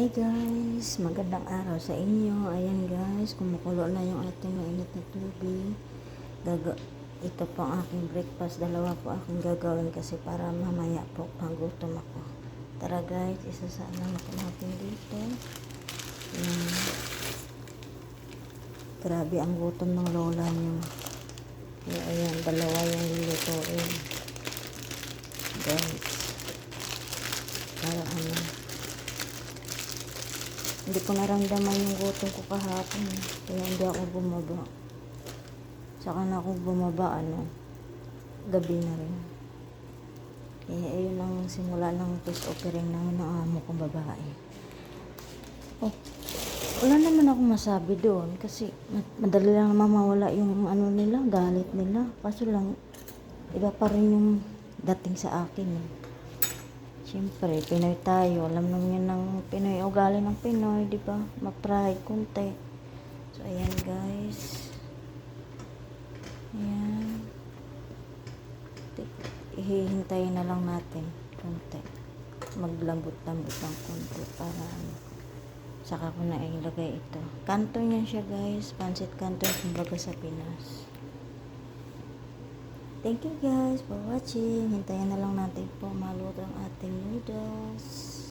Hi guys, magandang araw sa inyo. Ayan guys, kumukulo na yung ating mainit na tubig. Ito po ang aking breakfast. Dalawa po aking gagawin kasi para mamaya po panggutom ako. Tara guys, isasaalang ako natin dito. Ayan. Grabe ang gutom ng lola nyo. Ayan, dalawa yung lulutuin. Guys, para hindi ko naramdaman yung gutom ko kahapon. Kaya hindi ako bumaba. Saka na ako bumaba, gabi na rin. Kaya ayun ang simula ng peace offering namin ng amo kong babae. Oh, wala naman ako masabi doon. Kasi madali lang naman mawala yung nila, galit nila. Kaso lang, iba pa rin yung dating sa akin. Siyempre, Pinoy tayo. Alam naman yun ng Pinoy. Ugali ng Pinoy, di ba? Ma-pride, konti. So, ayan guys. Ayan. Ihihintayin na lang natin. Konti. Maglambot-lambot ng konti para saka ko na ilagay ito. Kanton yan siya guys. Pansit kanton kumbaga sa Pinas. Thank you guys for watching. Hintayin na lang natin po maluto ang ating noodles.